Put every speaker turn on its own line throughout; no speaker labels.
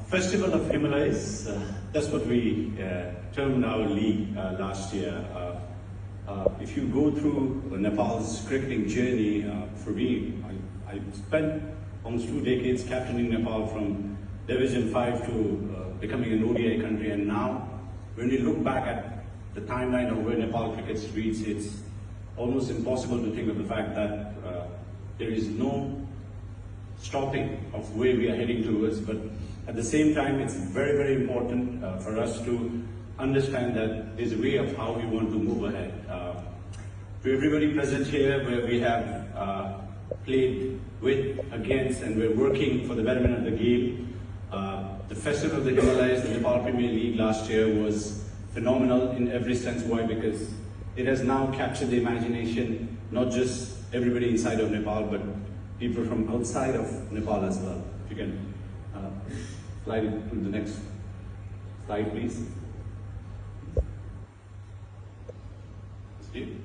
Festival of Himalayas, that's what we termed our league last year. If you go through Nepal's cricketing journey, for me, I spent almost 2 decades captaining Nepal from Division 5 to becoming an ODI country, and now when we look back at the timeline of where Nepal cricket's reached, it's almost impossible to think of the fact that there is no stopping of where we are heading towards, but at the same time it's very, very important for us to understand that there's a way of how we want to move ahead. To everybody present here, where we have played with, against, and we're working for the betterment of the game, the Festival of the Himalayas, the Nepal Premier League last year was phenomenal in every sense. Why? Because it has now captured the imagination, not just everybody inside of Nepal, but people from outside of Nepal as well. If you can slide it to the next slide, please. Steve?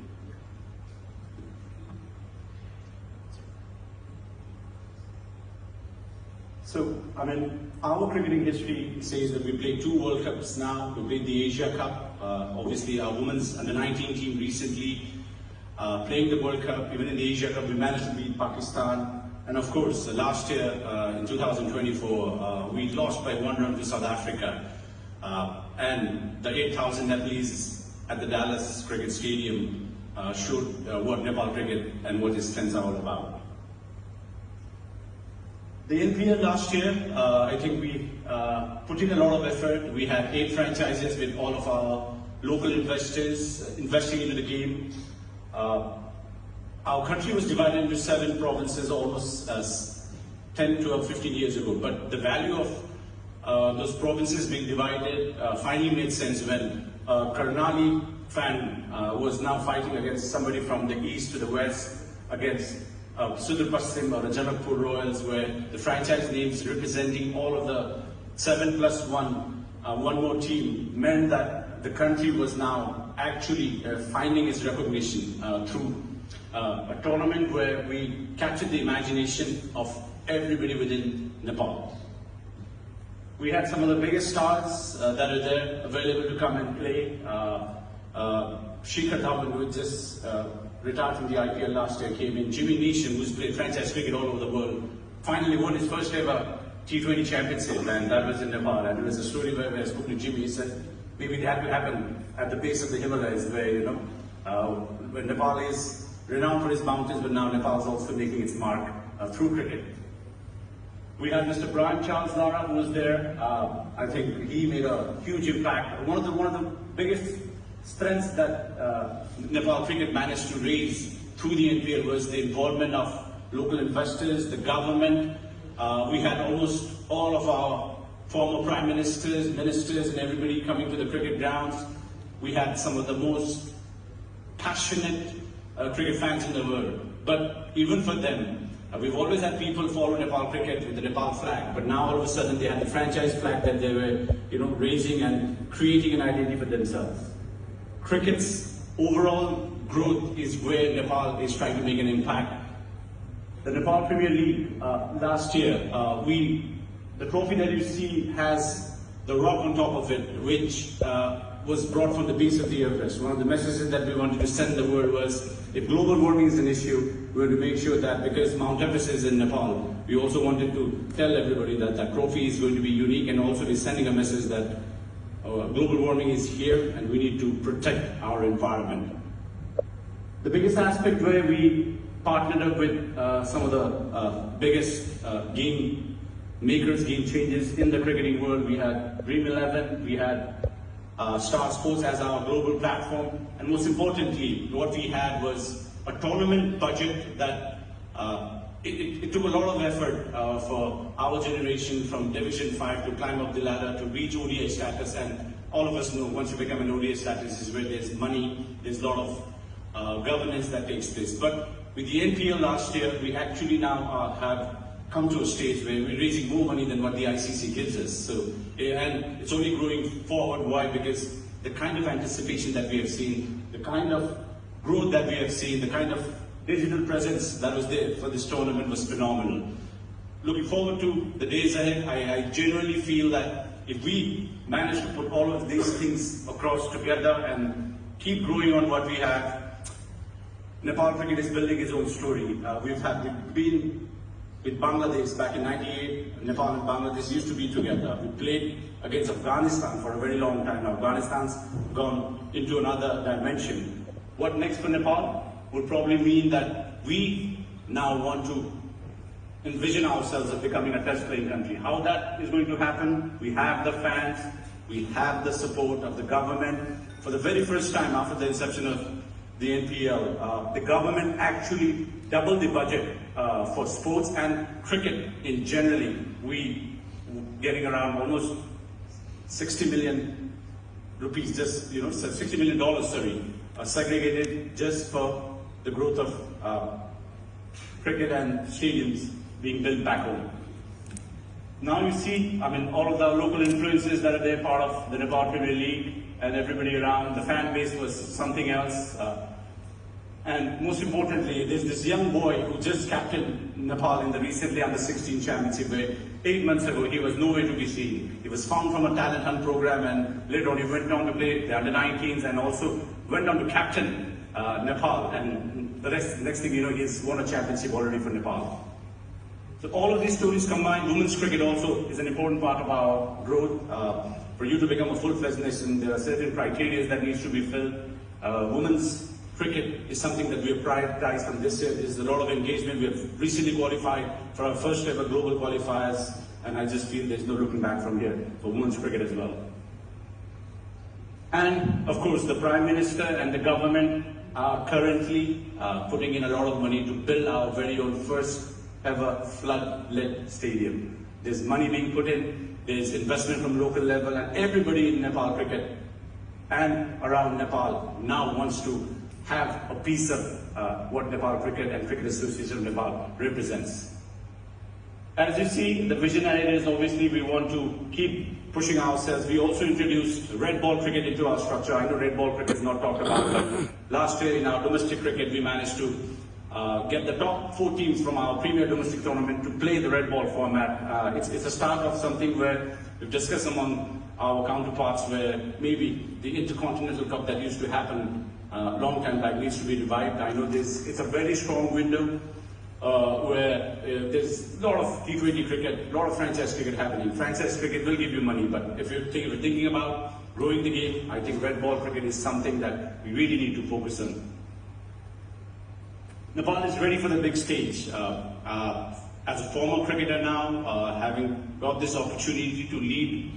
So, I mean, our cricketing history says that we played 2 World Cups now. We played the Asia Cup. Obviously, our women's under-19 team recently playing the World Cup. Even in the Asia Cup, we managed to beat Pakistan. And of course, last year, in 2024, we lost by 1 run to South Africa. And the 8,000 Nepalese at the Dallas Cricket Stadium showed what Nepal cricket and what its strengths are all about. The NPL last year, I think we put in a lot of effort. We had 8 franchises with all of our local investors investing into the game. Our country was divided into 7 provinces almost 10, 12, 15 years ago. But the value of those provinces being divided finally made sense when Karnali fan was now fighting against somebody from the east to the west, against Sudar Paschim or the Janakpur Royals, where the franchise names representing all of the 7+1, one more team, meant that the country was now actually finding its recognition through a tournament where we captured the imagination of everybody within Nepal. We had some of the biggest stars that are there available to come and play. Shikhar Dhawan, who just retired from the IPL last year, came in. Jimmy Neesham, who's played franchise cricket all over the world, finally won his first ever T20 championship, and that was in Nepal. And there was a story where I spoke to Jimmy. He said maybe that will happen at the base of the Himalayas, where where Nepal is renowned for its mountains, but now Nepal is also making its mark through cricket. We had Mr. Brian Charles Lara, who was there. I think he made a huge impact. One of the biggest strengths that Nepal cricket managed to raise through the NPL was the involvement of local investors, the government. We had almost all of our former prime ministers, ministers, and everybody coming to the cricket grounds. We had some of the most passionate cricket fans in the world. But even for them, we've always had people follow Nepal cricket with the Nepal flag, but now all of a sudden they had the franchise flag that they were, raising and creating an identity for themselves. Cricket's overall growth is where Nepal is trying to make an impact. The Nepal Premier League last year, the trophy that you see has the rock on top of it, which was brought from the base of the Everest. One of the messages that we wanted to send the world was, if global warming is an issue, we want to make sure that because Mount Everest is in Nepal, we also wanted to tell everybody that that trophy is going to be unique, and also be sending a message that global warming is here and we need to protect our environment. The biggest aspect where we partnered up with some of the biggest game makers, game changers in the cricketing world. We had Dream 11, we had Star Sports as our global platform, and most importantly, what we had was a tournament budget that it took a lot of effort for our generation from Division 5 to climb up the ladder to reach ODI status, and all of us know once you become an ODI status is where there's money, there's a lot of governance that takes place. But with the NPL last year, we actually now have come to a stage where we're raising more money than what the ICC gives us. So, and it's only growing forward. Why? Because the kind of anticipation that we have seen, the kind of growth that we have seen, the kind of digital presence that was there for this tournament was phenomenal. looking forward to the days ahead. I genuinely feel that if we manage to put all of these things across together and keep growing on what we have, Nepal cricket is building its own story. We've been with Bangladesh back in '98. Nepal and Bangladesh used to be together. We played against Afghanistan for a very long time. Now Afghanistan's gone into another dimension. What next for Nepal would probably mean that we now want to envision ourselves as becoming a test playing country. How that is going to happen? We have the fans, we have the support of the government. For the very first time after the inception of the NPL, the government actually doubled the budget for sports and cricket in generally. We getting around almost 60 million rupees, just $60 million, sorry, segregated just for the growth of cricket and stadiums being built back home. Now you see, all of the local influences that are there, part of the Nepal Premier League and everybody around. The fan base was something else. And most importantly, there's this young boy who just captained Nepal in the recently under-16 championship, where 8 months ago he was nowhere to be seen. He was found from a talent hunt program, and later on he went on to play the under-19s and also went on to captain Nepal. And the next thing you know, he's won a championship already for Nepal. So all of these stories combined. Women's cricket also is an important part of our growth. For you to become a full-fledged nation, there are certain criteria that needs to be filled. Women's cricket is something that we have prioritized from this year. There's a lot of engagement. We have recently qualified for our first ever global qualifiers, and I just feel there's no looking back from here for women's cricket as well. And of course, the Prime Minister and the government are currently putting in a lot of money to build our very own first ever flood-lit stadium. There's money being put in, there's investment from local level, and everybody in Nepal cricket and around Nepal now wants to have a piece of what Nepal Cricket and Cricket Association of Nepal represents. As you see, the vision ahead is obviously we want to keep pushing ourselves. We also introduced red ball cricket into our structure. I know red ball cricket is not talked about, but last year in our domestic cricket we managed to get the top 4 teams from our premier domestic tournament to play the red ball format. It's a start of something where we've discussed among our counterparts where maybe the Intercontinental Cup that used to happen long time back needs to be revived. I know it's a very strong window where there's a lot of T20 cricket, a lot of franchise cricket happening. Franchise cricket will give you money, but if you're thinking about growing the game, I think red ball cricket is something that we really need to focus on. Nepal is ready for the big stage. As a former cricketer now, having got this opportunity to lead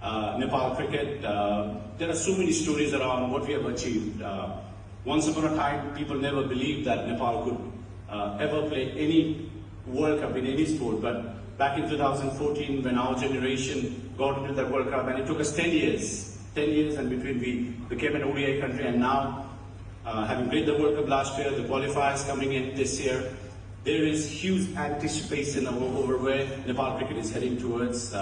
Nepal cricket, there are so many stories around what we have achieved. Once upon a time, people never believed that Nepal could ever play any World Cup in any sport, but back in 2014, when our generation got into that World Cup, and it took us 10 years, and between we became an ODI country, and now having played the World Cup last year, the qualifiers coming in this year, there is huge anticipation over where Nepal cricket is heading towards.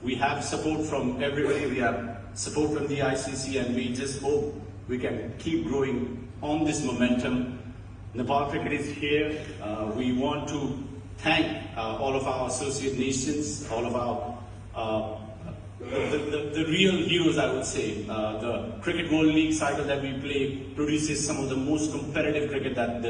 We have support from everybody, we have support from the ICC, and we just hope we can keep growing on this momentum. Nepal cricket is here. We want to thank all of our associate nations, all of our the real heroes, I would say. The Cricket World League cycle that we play produces some of the most competitive cricket that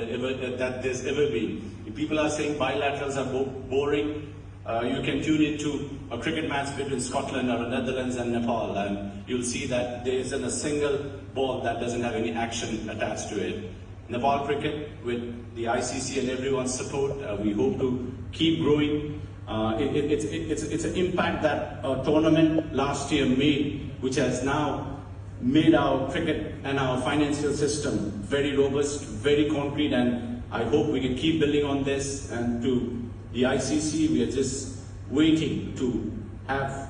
there's ever been. If people are saying bilaterals are boring, you can tune into a cricket match between Scotland or the Netherlands and Nepal, and you'll see that there isn't a single ball that doesn't have any action attached to it. Nepal cricket, with the ICC and everyone's support, we hope to keep growing. It's an impact that a tournament last year made, which has now made our cricket and our financial system very robust, very concrete, and I hope we can keep building on this. And to the ICC, we are just waiting to have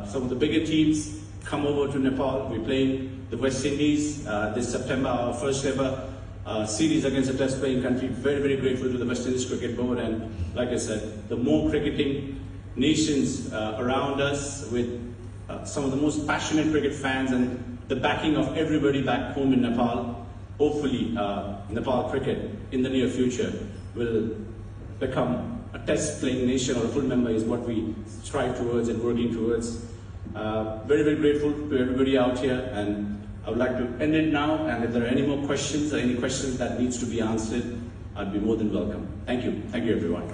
some of the bigger teams come over to Nepal. We're playing the West Indies this September, our first ever series against a test playing country. Very, very grateful to the West Indies Cricket Board, and like I said, the more cricketing nations around us with some of the most passionate cricket fans and the backing of everybody back home in Nepal, hopefully Nepal cricket in the near future will become a test playing nation or a full member is what we strive towards and working towards. Very, very grateful to everybody out here, and I would like to end it now, and if there are any more questions or any questions that needs to be answered, I'd be more than welcome. Thank you. Thank you, everyone.